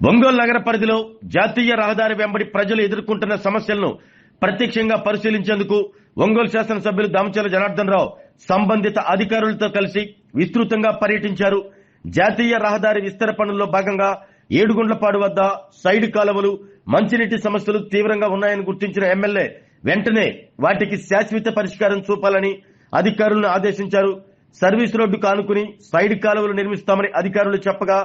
ఒంగోలు నగర పరిధిలో జాతీయ రహదారి వెంబడి ప్రజలు ఎదుర్కొంటున్న సమస్యలను ప్రత్యక్షంగా పరిశీలించేందుకు ఒంగోలు శాసనసభ్యులు దామచర్ల జనార్దన్ రావు సంబంధిత అధికారులతో కలిసి విస్తృతంగా పర్యటించారు. జాతీయ రహదారి విస్తరణ పనుల్లో భాగంగా ఏడుగుండ్లపాడు వద్ద సైడ్ కాలువలు, మంచినీటి సమస్యలు తీవ్రంగా ఉన్నాయని గుర్తించిన ఎమ్మెల్యే వెంటనే వాటికి శాశ్వత పరిష్కారం చూపాలని అధికారులను ఆదేశించారు. సర్వీస్ రోడ్డుకు ఆనుకుని సైడ్ కాలువలు నిర్మిస్తామని అధికారులు చెప్పగా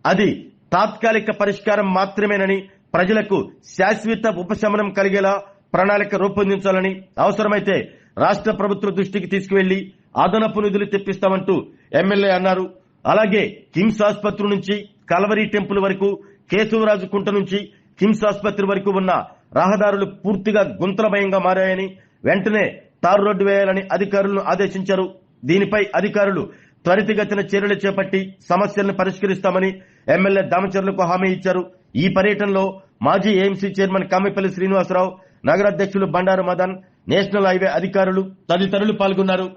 అది తాత్కాలిక పరిష్కారం మాత్రమేనని, ప్రజలకు శాశ్వత ఉపశమనం కలిగేలా ప్రణాళిక రూపొందించాలని, అవసరమైతే రాష్ట్ర ప్రభుత్వ దృష్టికి తీసుకువెళ్లి అదనపు నిధులు తెప్పిస్తామంటూ ఎమ్మెల్యే అన్నారు. అలాగే కిమ్స్ ఆసుపత్రి నుంచి కల్వరీ టెంపుల్ వరకు, కేశవరాజు కుంట నుంచి కిమ్స్ ఆసుపత్రి వరకు ఉన్న రహదారులు పూర్తిగా గుంతలమయంగా మారాయని, వెంటనే తారు రోడ్డు వేయాలని అధికారులను ఆదేశించారు. దీనిపై అధికారులు త్వరితగతిన చర్యలు చేపట్టి సమస్యలను పరిష్కరిస్తామని ఎమ్మెల్యే దామచర్లకు హామీ ఇచ్చారు. ఈ పర్యటనలో మాజీ ఏఎంసీ చైర్మన్ కామెపల్లి శ్రీనివాసరావు, నగరాధ్యక్షులు బండారు మదన్, నేషనల్ హైవే అధికారులు తదితరులు పాల్గొన్నారు.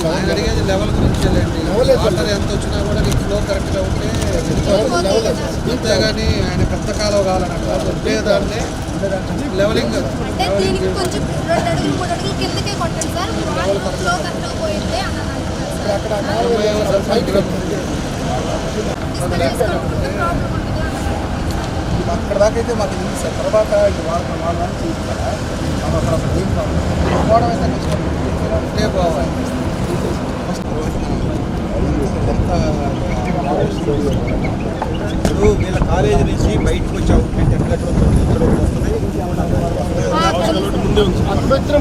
ఆయన అడిగేది లెవెల్ గురించి వాటర్ ఎంత వచ్చినా కూడా నీకు ఫ్లో కరెక్ట్గా ఉంటే అంతేగాని ఆయన పెద్ద కాలువ కావాలన్నట్టు ఉండేదాన్ని లెవెలింగ్ అక్కడ దాకా అయితే మాకు తెలియదు సార్. తర్వాత వాళ్ళ చూస్తారా అక్కడ పోవడం అయితే కష్టం ఉంటే పోవాలి. ఇప్పుడు వీళ్ళ కాలేజీ నుంచి బయటకు వచ్చి అవుట్లెట్ ఎక్కడెక్కడ వస్తుంది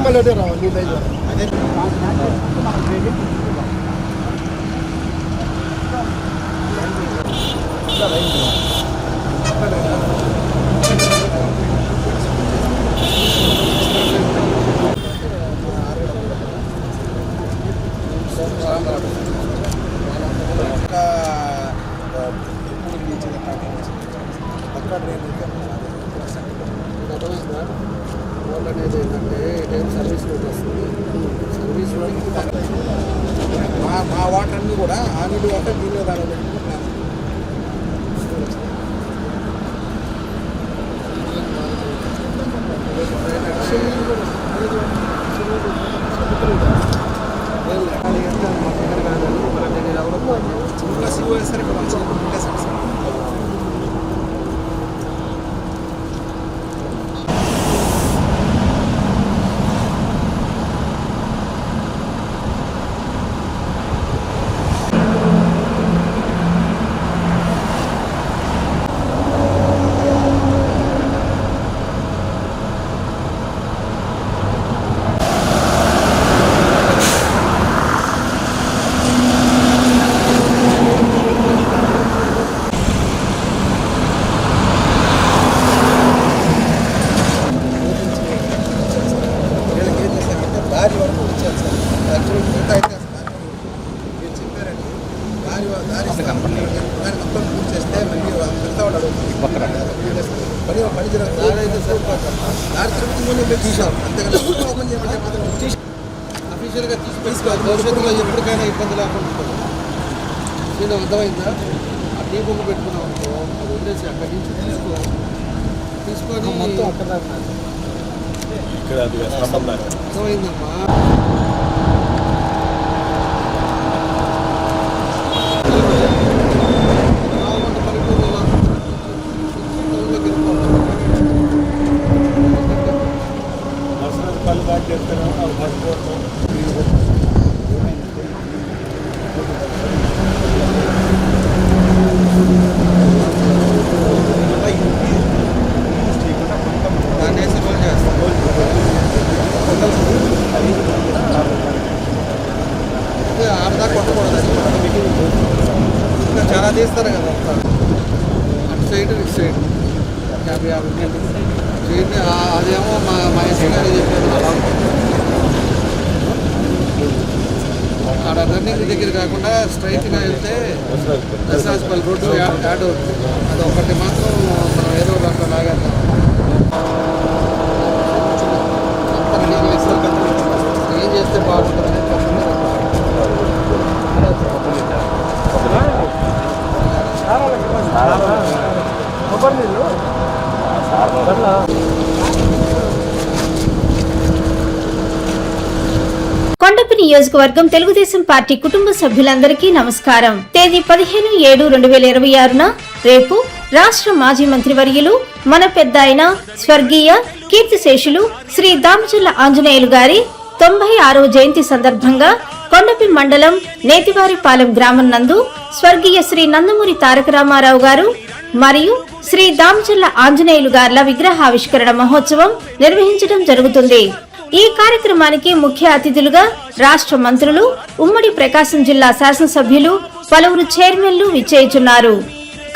మళ్ళీ అదే రావాలి. అదే అనేది ఏంటంటే సర్వీస్ రోడ్ వస్తుంది. సర్వీస్ రోడ్ మా వాటర్ అన్నీ కూడా ఆ నీళ్ళు వాటర్ దీనిలో రావాలి. చిన్న సిఓ వేస్తారు ఇక్కడ మంచిగా ఉంటే సార్. దారి వరకు వచ్చారు సార్. యాక్చువల్లీ మిగతా అయితే మీరు చెప్పారండి దారి మొత్తం పూర్తి చేస్తే మళ్ళీ మిగతా వాడు అడుగుతుంది పని జరుగుతుంది. దారి అయితే సరిపోతుంది. దారి తిరుగుతుందని మేము తీసాం. అంతేగాని ఓపెన్ చేయమంటే మాత్రం అఫీషియల్గా తీసుకోవాలి. భవిష్యత్తులో ఎప్పటికైనా ఇబ్బంది లేకుండా నేను అర్థమైందా? ఆ టీ బొమ్మ పెట్టుకున్నాం అనుకో, అది వదిలేసి అక్కడి నుంచి తీసుకొని మొత్తం అక్కడ అర్థమైందమ్మా. దాన్ని వేసి రోల్ చేస్తాం. ఇటు సైడ్ 50 మీటర్లు చేయండి. అదేమో మా ఎస్సీ గారు చెప్పారు. ఆడ రన్నింగ్ దగ్గర కాకుండా స్ట్రైట్గా వెళ్తే దసరాజపల్లి రోడ్డు యాడ్ అవుతుంది. అది ఒకటి మాత్రం మనం ఏదో దాంట్లో లాగేద్దాం. ఏం చేస్తే బాగుంటుంది. కొండపి నియోజకవర్గం తెలుగుదేశం పార్టీ కుటుంబ సభ్యులందరికీ నమస్కారం. తేదీ 15/7/2026 రేపు రాష్ట్ర మాజీ మంత్రివర్యులు మన పెద్దాయన స్వర్గీయ కీర్తిశేషులు శ్రీ దామచర్ల ఆంజనేయులు గారి 96వ జయంతి సందర్భంగా కొండపి మండలం నేతివారిపాలెం గ్రామం నందు స్వర్గీయ శ్రీ నందమూరి తారక రామారావు గారు మరియు శ్రీ దామచర్ల ఆంజనేయులు గార్ల విగ్రహావిష్కరణ మహోత్సవం నిర్వహించడం జరుగుతుంది. ఈ కార్యక్రమానికి ముఖ్య అతిథులుగా రాష్ట్ర మంత్రులు, ఉమ్మడి ప్రకాశం జిల్లా శాసనసభ్యులు, పలువురు చైర్మన్లు విచ్చేయుచున్నారు.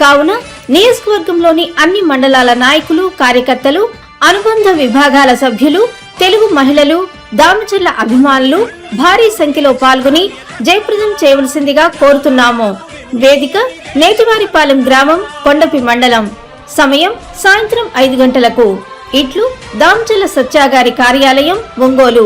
కావున నియోజకవర్గంలోని అన్ని మండలాల నాయకులు, కార్యకర్తలు, అనుబంధ విభాగాల సభ్యులు, తెలుగు మహిళలు, దామచర్ల అభిమానులు భారీ సంఖ్యలో పాల్గొని జయప్రదం చేయవలసిందిగా కోరుతున్నాము. వేదిక నేతివారిపాలెం గ్రామం, కొండపి మండలం. సమయం సాయంత్రం 5 గంటలకు. ఇట్లు దామచర్ల సత్యాగారి కార్యాలయం, ఒంగోలు.